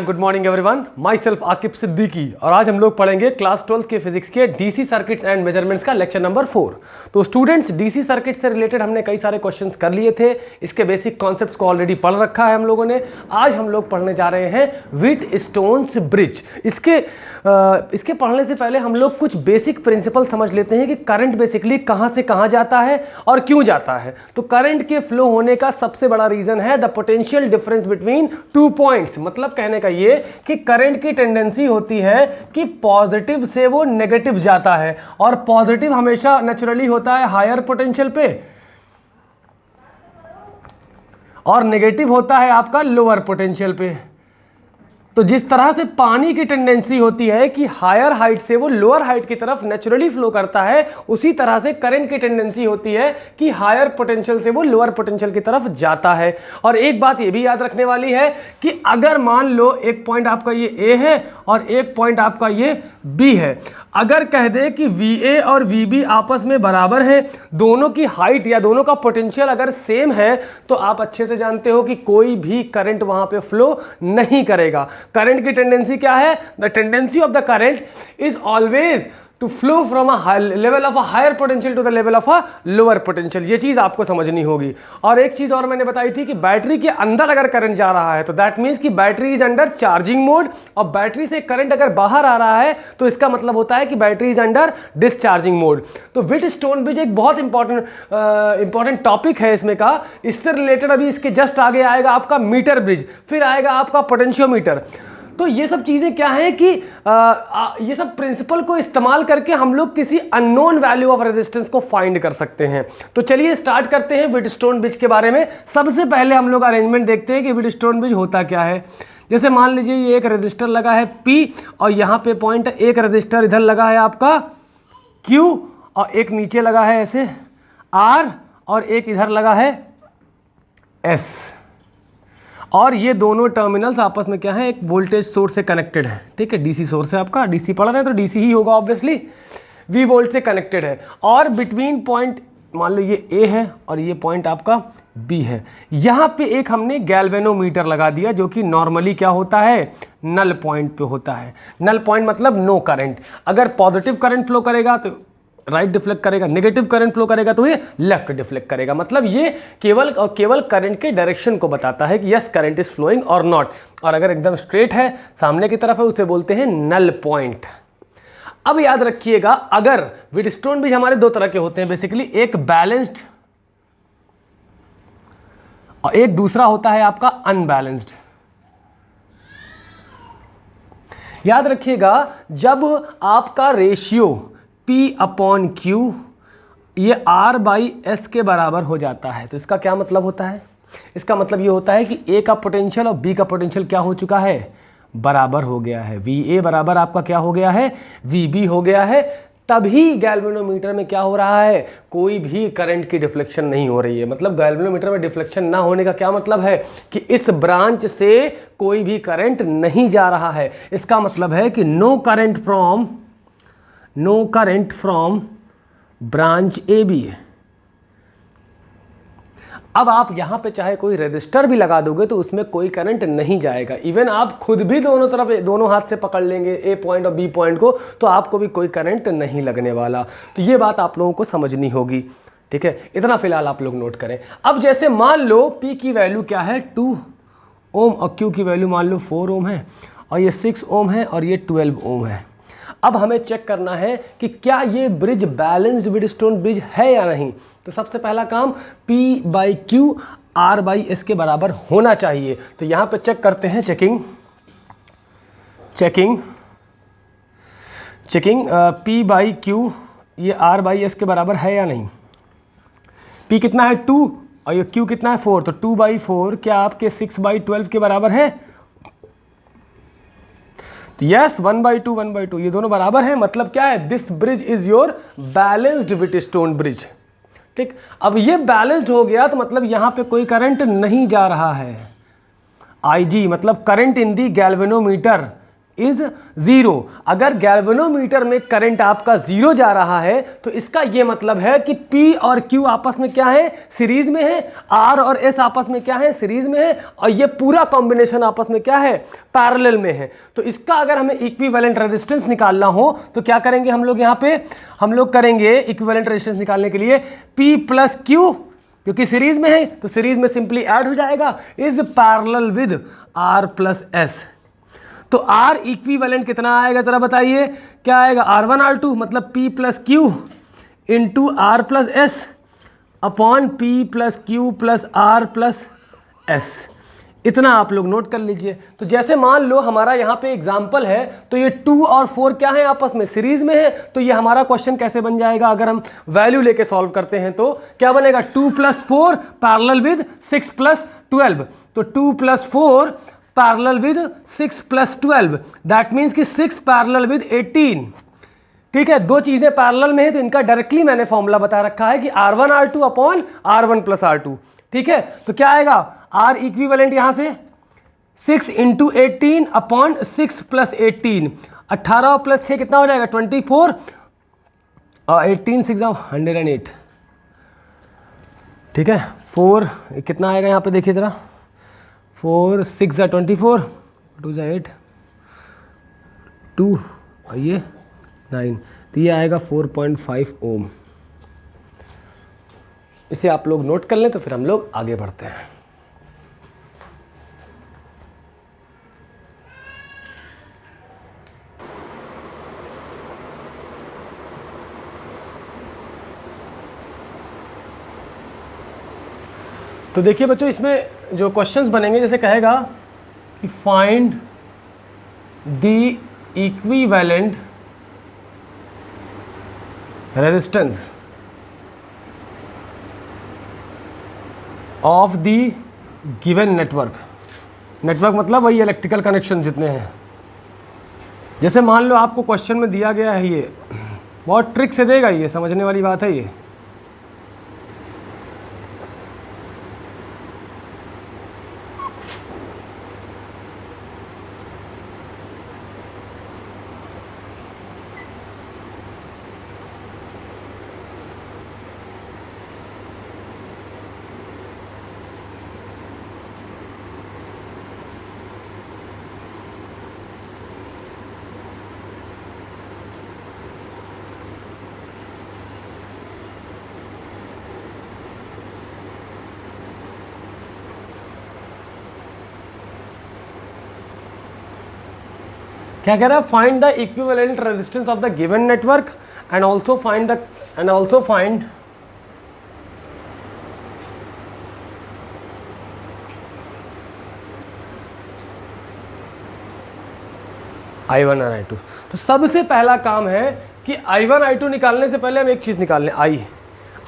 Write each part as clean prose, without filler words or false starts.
Good morning everyone, my self Aqib Siddiqui और आज हम लोग पढ़ेंगे क्लास 12 के फिजिक्स के डीसी सर्किट्स एंड मेजरमेंट्स का लेक्चर नंबर 4। तो स्टूडेंट्स, डीसी सर्किट से रिलेटेड हमने कई सारे क्वेश्चंस कर लिए थे, इसके बेसिक कॉन्सेप्ट्स को ऑलरेडी पढ़ रखा है हम लोगों ने। आज हम लोग पढ़ने जा रहे हैं व्हीटस्टोन्स ब्रिज। इसके पढ़ने से पहले हम लोग कुछ बेसिक प्रिंसिपल समझ लेते हैं कि करंट बेसिकली कहाँ से कहाँ जाता है और क्यों जाता है। तो करंट के फ्लो होने का सबसे बड़ा रीजन है the potential difference between 2 points. मतलब कहने का ये कि करंट की टेंडेंसी होती है कि पॉजिटिव से वो नेगेटिव जाता है, और पॉजिटिव हमेशा नेचुरली होता है हायर पोटेंशियल पे और नेगेटिव होता है आपका लोअर पोटेंशियल पे। तो जिस तरह से पानी की टेंडेंसी होती है कि हायर हाइट से वो लोअर हाइट की तरफ नेचुरली फ्लो करता है, उसी तरह से करंट की टेंडेंसी होती है कि हायर पोटेंशियल से वो लोअर पोटेंशियल की तरफ जाता है। और एक बात ये भी याद रखने वाली है कि अगर मान लो एक पॉइंट आपका ये A है और एक पॉइंट आपका ये B है, अगर कह दे कि VA और VB आपस में बराबर है, दोनों की हाइट या दोनों का पोटेंशियल अगर सेम है, तो आप अच्छे से जानते हो कि कोई भी करंट वहां पे फ्लो नहीं करेगा। करंट की टेंडेंसी क्या है? The tendency of the current is always to flow from a level of a higher potential to the level of a lower potential. ये चीज आपको समझनी होगी। और एक चीज और मैंने बताई थी कि बैटरी के अंदर अगर करंट जा रहा है तो दैट मीन्स कि battery is under charging mode, और बैटरी से करंट अगर बाहर आ रहा है तो इसका मतलब होता है कि battery is under discharging mode. तो व्हीटस्टोन ब्रिज एक बहुत इंपॉर्टेंट टॉपिक है इसमें का। इससे रिलेटेड अभी इसके जस्ट आगे आएगा आपका मीटर ब्रिज, फिर आएगा आपका पोटेंशियोमीटर। तो ये सब चीजें क्या है कि ये सब प्रिंसिपल को इस्तेमाल करके हम लोग किसी अननोन वैल्यू ऑफ रेजिस्टेंस को फाइंड कर सकते हैं। तो चलिए स्टार्ट करते हैं व्हीटस्टोन ब्रिज के बारे में। सबसे पहले हम लोग अरेंजमेंट देखते हैं कि व्हीटस्टोन ब्रिज होता क्या है। जैसे मान लीजिए ये एक रजिस्टर लगा है P और यहाँ पे पॉइंट एक रजिस्टर इधर लगा है आपका Q और एक नीचे लगा है ऐसे R और एक इधर लगा है S, और ये दोनों टर्मिनल्स आपस में क्या है, एक वोल्टेज सोर्स से कनेक्टेड है। ठीक है, डीसी सोर्स है आपका, डीसी पढ़ रहे हैं तो डीसी ही होगा ऑब्वियसली, V वोल्ट से कनेक्टेड है। और बिटवीन पॉइंट मान लो ये A है और ये पॉइंट आपका B है। यहाँ पे एक हमने गैल्वेनोमीटर लगा दिया जो कि नॉर्मली क्या होता है, नल पॉइंट पे होता है। नल पॉइंट मतलब नो करंट। अगर पॉजिटिव करंट फ्लो करेगा तो राइट डिफ्लेक्ट करेगा, नेगेटिव करंट फ्लो करेगा तो ये लेफ्ट डिफ्लेक्ट करेगा। मतलब ये केवल करंट के डायरेक्शन को बताता है कि यस करंट इज फ्लोइंग और नॉट। और अगर एकदम स्ट्रेट है, सामने की तरफ है, उसे बोलते हैं नल पॉइंट। अब याद रखिएगा, अगर व्हीटस्टोन ब्रिज हमारे दो तरह के होते हैं बेसिकली, एक बैलेंस्ड और एक दूसरा होता है आपका अनबैलेंस्ड। याद रखिएगा, जब आपका रेशियो P/Q ये R/S के बराबर हो जाता है तो इसका क्या मतलब होता है? इसका मतलब ये होता है कि A का पोटेंशियल और B का पोटेंशियल क्या हो चुका है, बराबर हो गया है। VA बराबर आपका क्या हो गया है, VB हो गया है। तभी गैल्वेनोमीटर में क्या हो रहा है, कोई भी करंट की डिफ्लेक्शन नहीं हो रही है। मतलब गैल्वेनोमीटर में डिफ्लेक्शन ना होने का क्या मतलब है कि इस ब्रांच से कोई भी करंट नहीं जा रहा है। इसका मतलब है कि no current from branch AB। अब आप यहां पे चाहे कोई रजिस्टर भी लगा दोगे तो उसमें कोई करंट नहीं जाएगा। इवन आप खुद भी दोनों हाथ से पकड़ लेंगे A पॉइंट और B पॉइंट को, तो आपको भी कोई करंट नहीं लगने वाला। तो ये बात आप लोगों को समझनी होगी। ठीक है, इतना फिलहाल आप लोग नोट करें। अब जैसे मान लो P की वैल्यू क्या है 2 ओम और Q की वैल्यू मान लो 4 ओम है और ये 6 ओम है और ये 12 ओम है। अब हमें चेक करना है कि क्या ये ब्रिज बैलेंस्ड व्हीटस्टोन ब्रिज है या नहीं। तो सबसे पहला काम P/Q R/S के बराबर होना चाहिए। तो यहां पे चेक करते हैं, चेकिंग P/Q ये R/S के बराबर है या नहीं। P कितना है 2 और ये Q कितना है 4, तो 2/4 क्या आपके 6/12 के बराबर है? यस, 1/2 ये दोनों बराबर हैं। मतलब क्या है, this bridge is your balanced Wheatstone bridge. ठीक, अब ये बैलेंस्ड हो गया तो मतलब यहां पे कोई करंट नहीं जा रहा है। IG मतलब current in the galvanometer is 0। अगर गैल्वेनोमीटर में करंट आपका 0 जा रहा है तो इसका यह मतलब है कि P और Q आपस में क्या है, सीरीज में है, R और S आपस में क्या है, सीरीज में है, और ये पूरा कॉम्बिनेशन आपस में क्या है, पैरेलल में है। तो इसका अगर हमें इक्विवेलेंट रेजिस्टेंस निकालना हो तो क्या करेंगे हम लोग, यहाँ पे हम लोग करेंगे इक्विवेलेंट रेजिस्टेंस निकालने के लिए P प्लस Q, क्योंकि सीरीज में है तो सीरीज में सिंपली ऐड हो जाएगा, is parallel with R plus S। तो R इक्विवेलेंट कितना आएगा जरा बताइए, क्या आएगा, R1 R2 मतलब P plus Q into R plus S upon P plus Q plus R plus S। इतना आप लोग नोट कर लीजिए। तो जैसे मान लो हमारा यहाँ पे एग्जाम्पल है, तो ये 2 और 4 क्या है, आपस में सीरीज में है, तो ये हमारा क्वेश्चन कैसे बन जाएगा, अगर हम वैल्यू लेके सॉल्व करते हैं तो क्या बनेगा, 2 प्लस 4 पैरेलल विद 6 प्लस 12। तो 2 plus 4 parallel with 6 plus 12, that means कि 6 पैरेलल विद 18। ठीक है, दो चीजें पैरेलल में है तो इनका डायरेक्टली मैंने फॉर्मूला बता रखा है कि R1 R2 upon R1 plus R2। ठीक है, तो क्या आएगा, R इक्विवेलेंट यहां से 6 इंटू 18 अपॉन 6 प्लस 18, 18 प्लस 6 कितना हो जाएगा, 24, और 18 6 108। ठीक है, 4 कितना आएगा यहाँ पे देखिए जरा, 4 6 24, 2 8, 2 और ये 9, तो ये आएगा 4.5 ओम। इसे आप लोग नोट कर लें तो फिर हम लोग आगे बढ़ते हैं। तो देखिए बच्चों, इसमें जो क्वेश्चंस बनेंगे, जैसे कहेगा कि find the equivalent resistance of the given network. Network मतलब वही इलेक्ट्रिकल कनेक्शन जितने हैं। जैसे मान लो आपको क्वेश्चन में दिया गया है, ये बहुत ट्रिक से देगा, ये समझने वाली बात है ये। क्या कह रहा है, find the equivalent resistance of the given network and also find I1 और I2। तो सबसे पहला काम है कि I1 I2 निकालने से पहले हम एक चीज निकाल लें, I।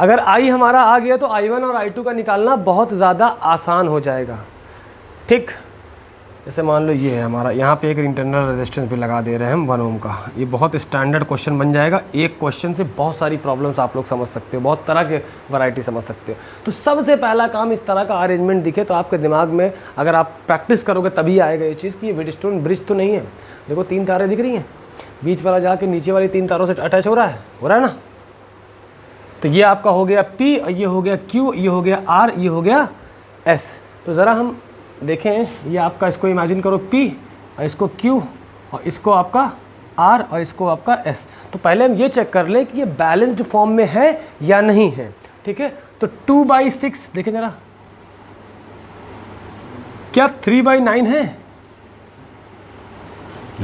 अगर I हमारा आ गया तो I1 और I2 का निकालना बहुत ज़्यादा आसान हो जाएगा। ठीक, जैसे मान लो ये है हमारा, यहाँ पे एक इंटरनल रेजिस्टेंस भी लगा दे रहे हैं हम 1 ओम का। ये बहुत स्टैंडर्ड क्वेश्चन बन जाएगा। एक क्वेश्चन से बहुत सारी प्रॉब्लम्स आप लोग समझ सकते हो, बहुत तरह के वैरायटी समझ सकते हो। तो सबसे पहला काम, इस तरह का अरेंजमेंट दिखे तो आपके दिमाग में, अगर आप प्रैक्टिस करोगे तभी आएगा ये चीज़ कि ये वेडस्टोन ब्रिज तो नहीं है। देखो 3 तारें दिख रही हैं, बीच वाला जाके नीचे वाली 3 तारों से अटैच हो रहा है ना। तो ये आपका हो गया P, ये हो गया Q, ये हो गया R, ये हो गया S। तो ज़रा हम देखें, ये आपका, इसको इमेजिन करो P और इसको Q और इसको आपका R और इसको आपका S। तो पहले हम ये चेक कर लें कि ये बैलेंस्ड फॉर्म में है या नहीं है। ठीक है, तो 2/6 देखें ज़रा, क्या 3/9 है?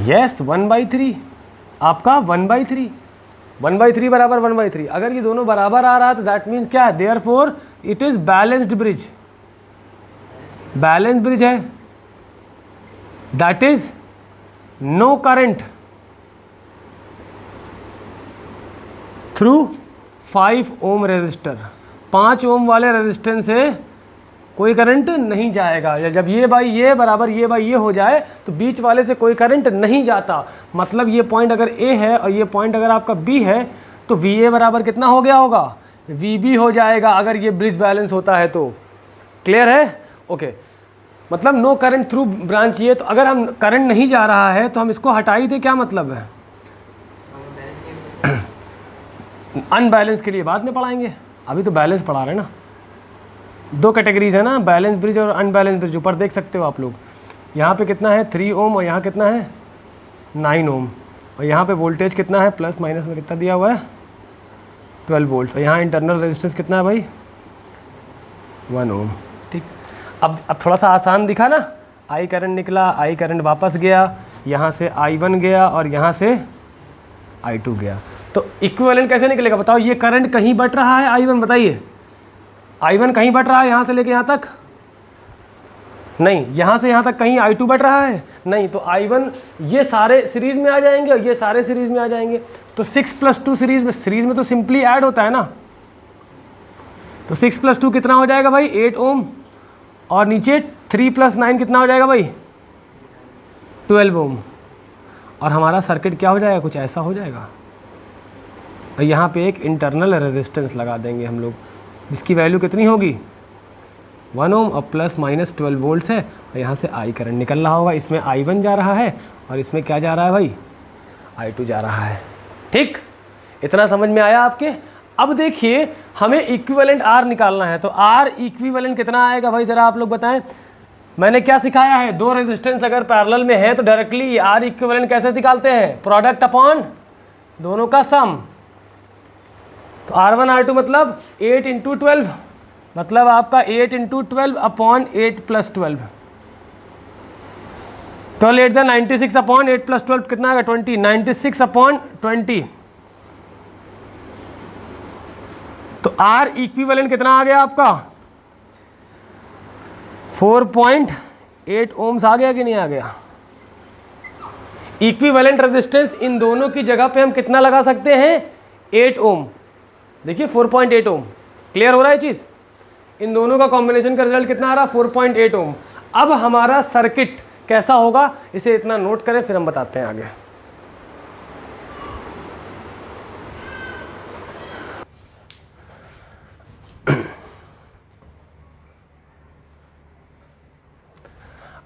यस, 1/3 आपका 1/3, 1/3 बराबर 1/3। अगर ये दोनों बराबर आ रहा है तो दैट मीन्स क्या है, therefore it is balanced bridge. Balance bridge है, that is no current through 5 ohm resistor. 5 ohm वाले रेजिस्टेंस से कोई करंट नहीं जाएगा। जब ये बाई ये बराबर ये बाई ये हो जाए तो बीच वाले से कोई करंट नहीं जाता। मतलब ये पॉइंट अगर A है और ये पॉइंट अगर आपका B है तो VA बराबर कितना हो गया होगा, VB हो जाएगा, अगर ये ब्रिज बैलेंस होता है तो। क्लियर है? ओके। मतलब नो करंट थ्रू ब्रांच। ये तो अगर हम करंट नहीं जा रहा है तो हम इसको हटा ही दें, क्या मतलब है? अनबैलेंस के लिए बाद में पढ़ाएंगे, अभी तो बैलेंस पढ़ा रहे हैं ना। दो कैटेगरीज है ना, बैलेंस ब्रिज और अनबैलेंस ब्रिज। ऊपर देख सकते हो आप लोग, यहाँ पे कितना है 3 ओम और यहाँ कितना है 9 ओम, और यहाँ पे वोल्टेज कितना है प्लस माइनस में कितना दिया हुआ है 12 वोल्ट, और यहाँ इंटरनल रेजिस्टेंस कितना है भाई 1 ओम। ठीक, अब थोड़ा सा आसान दिखा ना, आई करंट निकला, आई करंट वापस गया, यहाँ से I1 गया और यहाँ से I2 गया। तो इक्विवेलेंट कैसे निकलेगा बताओ? ये करंट कहीं बट रहा है I1, बताइए I1 कहीं बट रहा है यहाँ से लेके यहाँ तक? नहीं। यहाँ से यहाँ तक कहीं I2 बट रहा है? नहीं। तो I1 ये सारे सीरीज में आ जाएंगे और ये सारे सीरीज में आ जाएंगे। तो 6 + 2 सीरीज में तो सिंपली ऐड होता है ना। तो 6 + 2 कितना हो जाएगा भाई 8 ओम, और नीचे 3 + 9 कितना हो जाएगा भाई 12 ओम, और हमारा सर्किट क्या हो जाएगा, कुछ ऐसा हो जाएगा। और यहाँ पे एक इंटरनल रेजिस्टेंस लगा देंगे हम लोग, जिसकी वैल्यू कितनी होगी 1 ओम और प्लस माइनस 12 वोल्ट्स है, और यहाँ से आई करंट निकल रहा होगा। इसमें I1 जा रहा है और इसमें क्या जा रहा है भाई I2 जा रहा है। ठीक, इतना समझ में आया आपके? अब देखिए हमें इक्विवेलेंट R निकालना है, तो R इक्विवेलेंट कितना आएगा भाई, ज़रा आप लोग बताएं। मैंने क्या सिखाया है, दो रेजिस्टेंस अगर पैरेलल में है तो डायरेक्टली R इक्विवेलेंट कैसे निकालते हैं, प्रोडक्ट अपॉन दोनों का सम। तो R1 R2 मतलब 8 × 12, मतलब आपका 8 × 12 अपॉन 8 + 12, 12 8 96 अपॉन 8 + 12 कितना आएगा 20, 96 अपॉन 20। तो R इक्विवेलेंट कितना आ गया आपका 4.8 ओम्स आ गया कि नहीं आ गया? इक्विवेलेंट रेजिस्टेंस इन दोनों की जगह पे हम कितना लगा सकते हैं 8 ओम। देखिए 4.8 ओम, क्लियर हो रहा है चीज़? इन दोनों का कॉम्बिनेशन का रिजल्ट कितना आ रहा 4.8 ओम। अब हमारा सर्किट कैसा होगा, इसे इतना नोट करें फिर हम बताते हैं आगे।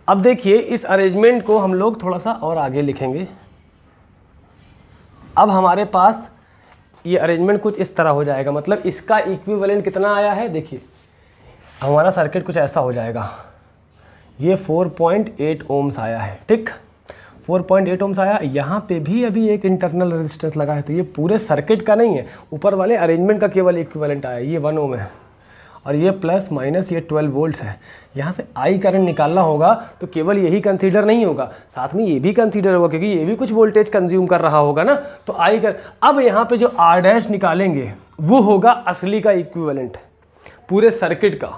अब देखिए इस अरेंजमेंट को हम लोग थोड़ा सा और आगे लिखेंगे। अब हमारे पास ये अरेंजमेंट कुछ इस तरह हो जाएगा, मतलब इसका इक्विवेलेंट कितना आया है, देखिए हमारा सर्किट कुछ ऐसा हो जाएगा। ये 4.8 ओम्स आया है, ठीक 4.8 ओम्स आया। यहाँ पे भी अभी एक इंटरनल रेजिस्टेंस लगा है, तो ये पूरे सर्किट का नहीं है, ऊपर वाले अरेंजमेंट का केवल इक्विवेलेंट आया। ये 1 ओम है और ये प्लस माइनस ये 12 वोल्ट्स है। यहाँ से आई करंट निकालना होगा तो केवल यही कंसीडर नहीं होगा, साथ में ये भी कंसीडर होगा, क्योंकि ये भी कुछ वोल्टेज कंज्यूम कर रहा होगा ना। तो आई कर, अब यहाँ पे जो आर डैश निकालेंगे वो होगा असली का इक्विवेलेंट पूरे सर्किट का,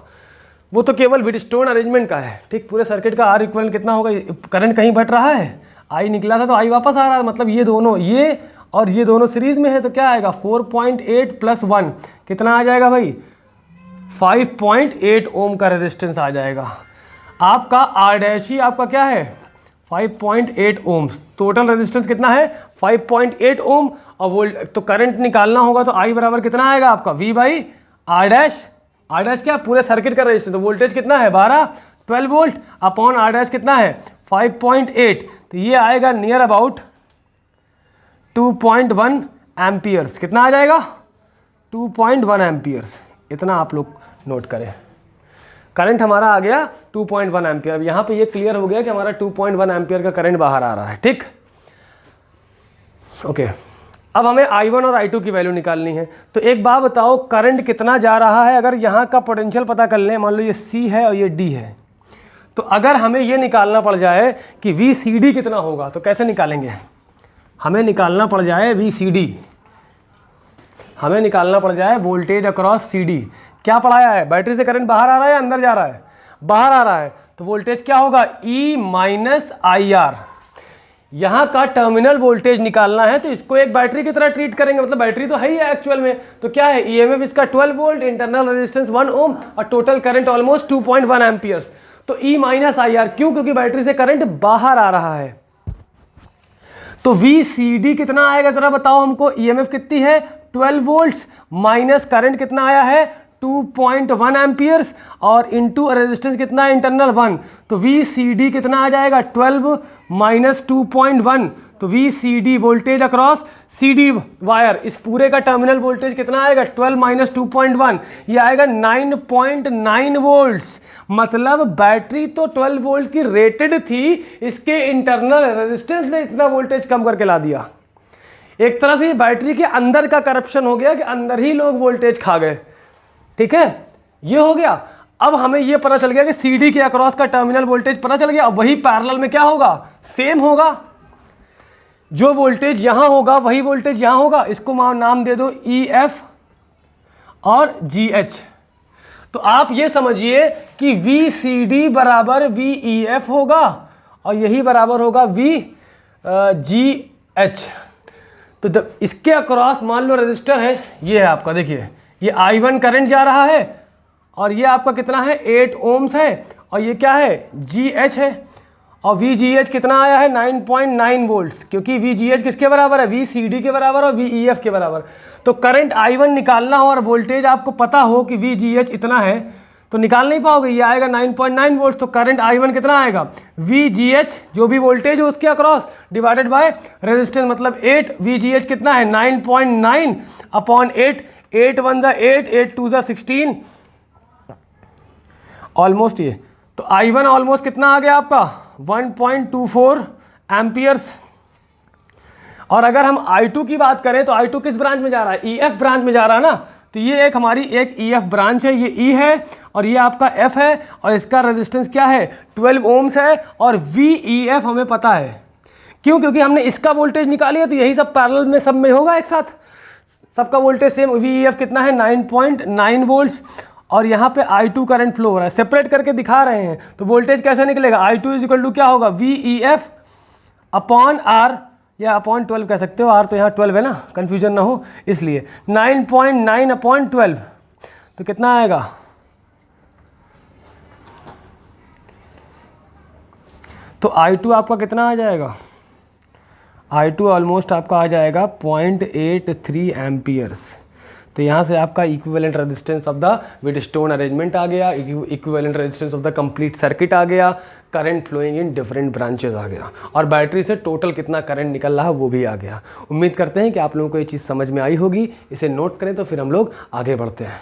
वो तो केवल व्हीटस्टोन अरेंजमेंट का है। ठीक, पूरे सर्किट का आर इक्विवेलेंट कितना होगा, करंट कहीं बट रहा है, आई निकला था तो आई वापस आ रहा है, मतलब ये दोनों, ये और ये दोनों सीरीज में है, तो क्या आएगा 4.8 + 1 कितना आ जाएगा भाई 5.8 ओम का रेजिस्टेंस आ जाएगा। आपका आर डैश ही आपका क्या है 5.8 ओम। टोटल रेजिस्टेंस कितना है 5.8 ओम, और वोल्ट तो करंट निकालना होगा तो आई बराबर कितना आएगा आपका V/आर डैश। आर डैश क्या पूरे सर्किट का रेजिस्टेंस, तो वोल्टेज कितना है 12 वोल्ट अपॉन आर डैश कितना है 5.8, तो ये आएगा नियर अबाउट 2.1 एम्पियर्स। कितना आ जाएगा 2.1 एम्पियर्स। इतना आप लोग नोट करें। करंट हमारा आ गया 2.1 एम्पियर। अब यहाँ पे ये क्लियर हो गया कि हमारा 2.1 एम्पियर का करंट बाहर आ रहा है। ठीक, ओके। अब हमें I1 और I2 की वैल्यू निकालनी है। तो एक बात बताओ, करंट कितना जा रहा है, अगर यहाँ का पोटेंशियल पता कर लें, मान लो ये C है और ये D है, तो अगर हमें ये निकालना पड़ जाए कि VCD कितना होगा तो कैसे निकालेंगे, हमें निकालना पड़ जाए VCD, हमें निकालना पड़ जाए वोल्टेज अक्रॉस CD। क्या पढ़ाया है, बैटरी से करंट बाहर आ रहा है या अंदर जा रहा है, बाहर आ रहा है, तो वोल्टेज क्या होगा E - IR। यहाँ का टर्मिनल वोल्टेज निकालना है तो इसको एक बैटरी की तरह ट्रीट करेंगे, मतलब बैटरी तो है ही एक्चुअल में। तो क्या है EMF इसका 12 वोल्ट, इंटरनल रेजिस्टेंस 1 ओम और टोटल करंट ऑलमोस्ट 2.1 एम्पियर्स। तो E - IR क्यों, क्योंकि बैटरी से करंट बाहर आ रहा है। तो VCD कितना आएगा जरा बताओ हमको, EMF कितनी है 12 वोल्ट्स माइनस करंट कितना आया है 2.1 एम्पियर्स और इनटू रेजिस्टेंस कितना है इंटरनल 1, तो VCD कितना आ जाएगा 12 माइनस 2.1, तो VCD voltage across CD wire, इस पूरे का टर्मिनल वोल्टेज कितना आएगा 12 माइनस 2.1, ये आएगा 9.9 वोल्ट्स। मतलब बैटरी तो 12 वोल्ट की रेटेड थी, इसके इंटरनल रेजिस्टेंस ने इतना वोल्टेज कम करके ला दिया। एक तरह से ये बैटरी के अंदर का करप्शन हो गया कि अंदर ही लोग वोल्टेज खा गए। ठीक है, ये हो गया। अब हमें ये पता चल गया कि CD के अक्रॉस का टर्मिनल वोल्टेज पता चल गया। अब वही पैरेलल में क्या होगा, सेम होगा, जो वोल्टेज यहां होगा वही वोल्टेज यहां होगा। इसको नाम दे दो EF और GH। तो आप ये समझिए कि VCD बराबर VEF होगा और यही बराबर होगा VGH। तो जब इसके अक्रॉस मान लो रजिस्टर है, ये है आपका, देखिए ये I1 करंट जा रहा है और ये आपका कितना है 8 ओम्स है, और ये क्या है GH है, और VGH कितना आया है 9.9 वोल्ट्स, क्योंकि VGH किसके बराबर है VCD के बराबर और VEF के बराबर। तो करंट I1 निकालना हो और वोल्टेज आपको पता हो कि VGH इतना है तो निकाल नहीं पाओगे, ये आएगा 9.9 वोल्ट। तो करंट I1 कितना आएगा VGH जो भी वोल्टेज हो उसके अक्रॉस डिवाइडेड बाय रेजिस्टेंस, मतलब 8, VGH कितना है 9.9 अपॉन 8, 8 1 जा 8, 8 2 जा 16 ऑलमोस्ट। ये तो I1 ऑलमोस्ट कितना आ गया आपका 1.24 एम्पियर्स। और अगर हम I2 की बात करें तो I2 किस ब्रांच में जा रहा है, EF ब्रांच में जा रहा है ना। तो ये एक हमारी एक EF ब्रांच है, ये E है और ये आपका F है, और इसका रेजिस्टेंस क्या है 12 ओम्स है, और VEF हमें पता है। क्यों, क्योंकि हमने इसका वोल्टेज निकाली है, तो यही सब पैरेलल में सब में होगा एक साथ, सबका वोल्टेज सेम। VEF कितना है 9.9 वोल्ट्स, और यहाँ पे I2 करंट फ्लो हो रहा है, सेपरेट करके दिखा रहे हैं। तो वोल्टेज कैसे निकलेगा, I2 इज इक्वल टू क्या होगा VEF अपॉन R, या अपॉन 12 कह सकते हो, R तो यहाँ 12 है ना, कन्फ्यूजन ना हो इसलिए। 9.9 अपॉन 12 तो कितना आएगा, तो I2 आपका कितना आ जाएगा, I2 ऑलमोस्ट आपका आ जाएगा 0.83 एम्पियर्स। तो यहाँ से आपका equivalent resistance of the Wheatstone arrangement आ गया, equivalent resistance of the complete circuit आ गया, current flowing in different branches आ गया, और बैटरी से टोटल कितना करंट निकल रहा है वो भी आ गया। उम्मीद करते हैं कि आप लोगों को ये चीज़ समझ में आई होगी। इसे नोट करें तो फिर हम लोग आगे बढ़ते हैं।